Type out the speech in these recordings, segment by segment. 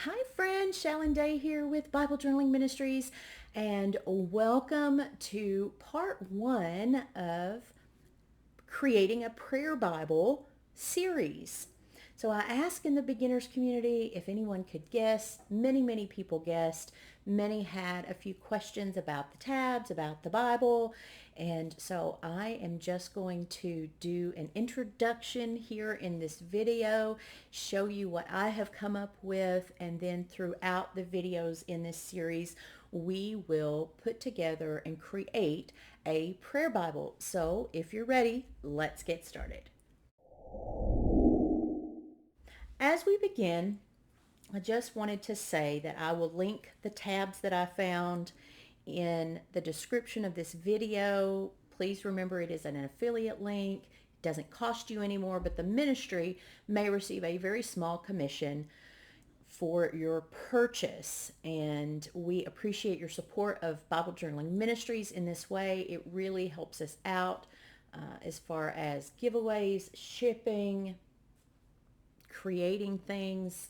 Hi, friends. Shalon Day here with Bible Journaling Ministries, and welcome to part one of creating a prayer Bible series. So I asked in the beginners community if anyone could guess. Many people guessed. Many had a few questions about the tabs, about the Bible. And so I am just going to do an introduction here in this video, show you what I have come up with, and then throughout the videos in this series, we will put together and create a prayer Bible. So if you're ready, let's get started. As we begin, I just wanted to say that I will link the tabs that I found in the description of this video. Please remember it is an affiliate link. It doesn't cost you anymore, but the ministry may receive a very small commission for your purchase. And we appreciate your support of Bible Journaling Ministries in this way. It really helps us out as far as giveaways, shipping, creating things,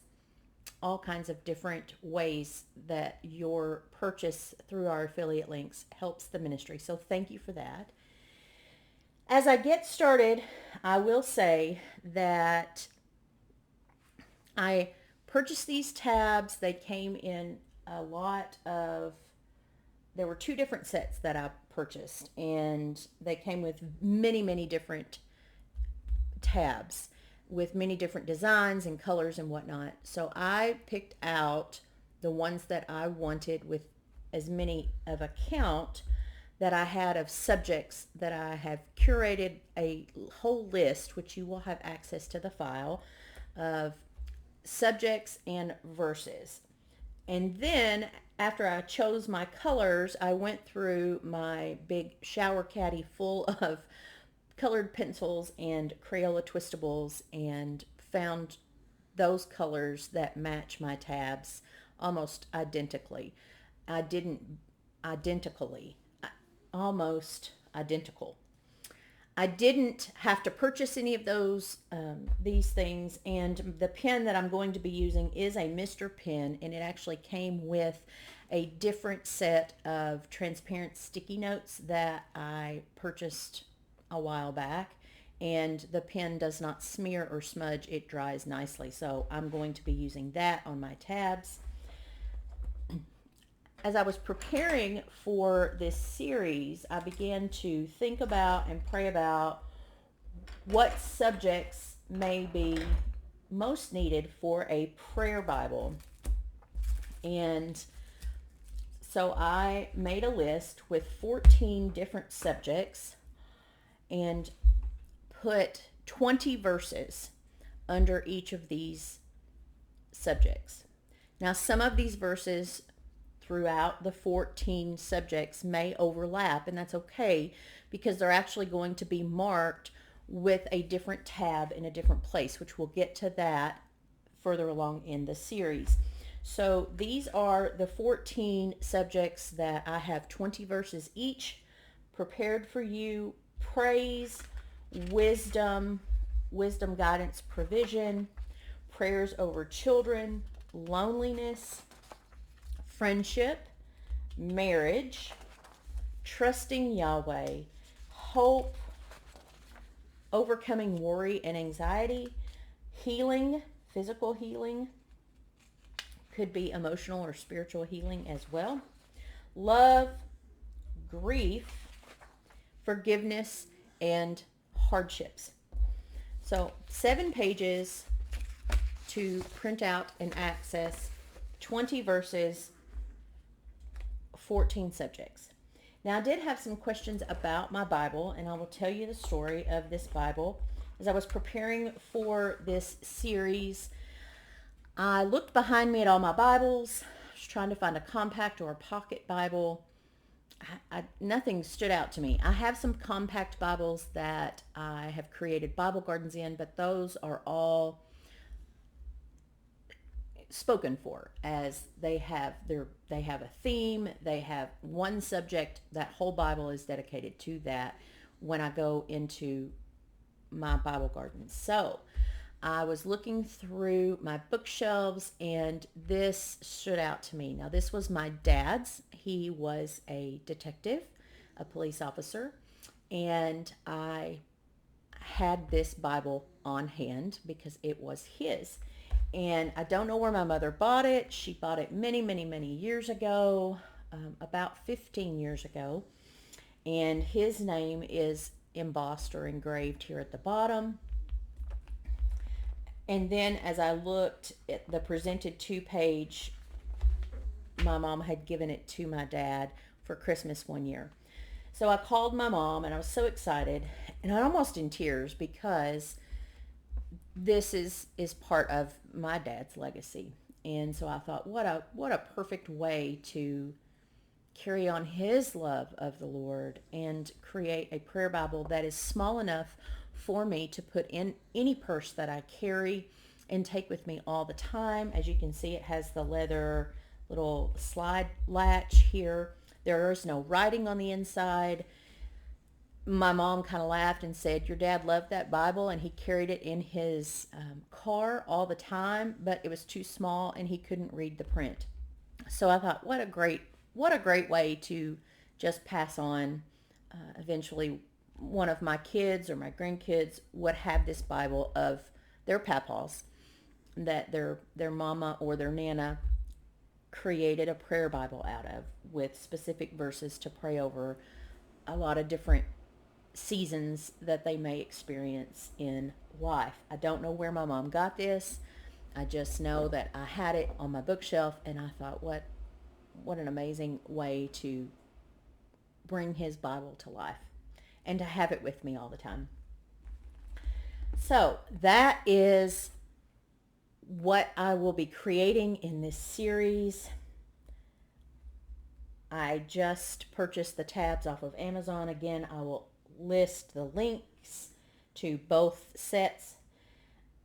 all kinds of different ways that your purchase through our affiliate links helps the ministry. So thank you for that. As I get started, I will say that I purchased these tabs. They came in a lot of, there were two different sets that I purchased, and they came with many different tabs with many different designs and colors and whatnot. So I picked out the ones that I wanted with as many of a count that I had of subjects that I have curated a whole list, which you will have access to the file, of subjects and verses. And then after I chose my colors, I went through my big shower caddy full of colored pencils and Crayola twistables and found those colors that match my tabs almost identically. I didn't identically, almost identical. I didn't have to purchase any of these things, and the pen that I'm going to be using is a Mr. pen, and it actually came with a different set of transparent sticky notes that I purchased a while back, and the pen does not smear or smudge. It dries nicely, so I'm going to be using that on my tabs. As I was preparing for this series, I began to think about and pray about what subjects may be most needed for a prayer Bible. And so I made a list with 14 different subjects and put 20 verses under each of these subjects. Now, some of these verses throughout the 14 subjects may overlap, and that's okay because they're actually going to be marked with a different tab in a different place, which we'll get to that further along in the series. So these are the 14 subjects that I have 20 verses each prepared for you: praise, wisdom, guidance, provision, prayers over children, loneliness, friendship, marriage, trusting Yahweh, hope, overcoming worry and anxiety, healing, physical healing, could be emotional or spiritual healing as well, love, grief, forgiveness, and hardships. So 7 pages to print out and access, 20 verses, 14 subjects. Now, I did have some questions about my Bible, and I will tell you the story of this Bible. As I was preparing for this series, I looked behind me at all my Bibles. I was trying to find a compact or a pocket Bible. Nothing stood out to me. I have some compact Bibles that I have created Bible gardens in, but those are all spoken for, as they have a theme. They have one subject. That whole Bible is dedicated to that when I go into my Bible garden. So I was looking through my bookshelves and this stood out to me. Now, this was my dad's. He was a detective, a police officer, and I had this Bible on hand because it was his. And I don't know where my mother bought it. She bought it many, many, many years ago, about 15 years ago. And his name is embossed or engraved here at the bottom. And then as I looked at the presented to page, my mom had given it to my dad for Christmas one year. So I called my mom and I was so excited and I'm almost in tears because this is part of my dad's legacy. And so I thought, what a perfect way to carry on his love of the Lord and create a prayer Bible that is small enough for me to put in any purse that I carry and take with me all the time. As you can see, it has the leather little slide latch here. There is no writing on the inside. My mom kind of laughed and said, your dad loved that Bible and he carried it in his car all the time, but it was too small and he couldn't read the print. So I thought, what a great way to just pass on. Eventually, one of my kids or my grandkids would have this Bible of their papaws that their mama or their nana created a prayer Bible out of, with specific verses to pray over a lot of different seasons that they may experience in life. I don't know where my mom got this. I just know that I had it on my bookshelf and I thought, what an amazing way to bring his Bible to life and to have it with me all the time. So that is what I will be creating in this series. I just purchased the tabs off of Amazon. Again, I will list the links to both sets.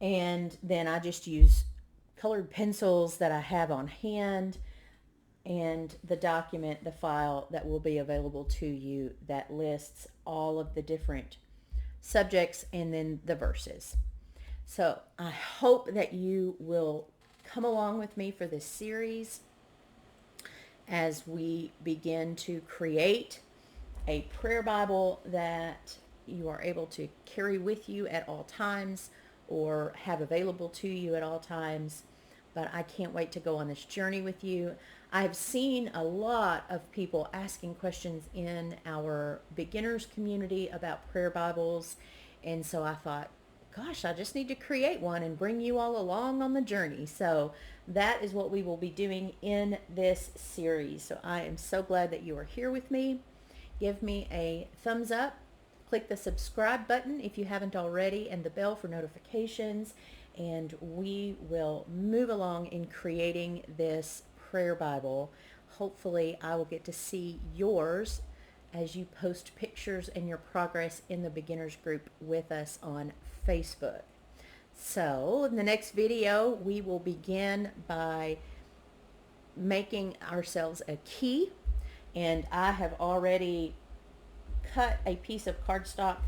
And then I just use colored pencils that I have on hand and the document, the file that will be available to you that lists all of the different subjects and then the verses. So I hope that you will come along with me for this series as we begin to create a prayer Bible that you are able to carry with you at all times or have available to you at all times. But I can't wait to go on this journey with you. I've seen a lot of people asking questions in our beginners community about prayer Bibles. And so I thought, gosh, I just need to create one and bring you all along on the journey. So that is what we will be doing in this series. So I am so glad that you are here with me. Give me a thumbs up. Click the subscribe button if you haven't already and the bell for notifications. And we will move along in creating this prayer Bible. Hopefully I will get to see yours as you post pictures and your progress in the beginners group with us on Facebook. So in the next video, we will begin by making ourselves a key. And I have already cut a piece of cardstock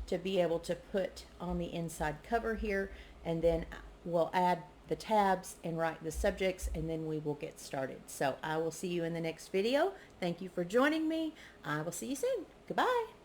to be able to put on the inside cover here. And then we'll add the tabs and write the subjects, and then we will get started. So I will see you in the next video. Thank you for joining me. I will see you soon. Goodbye.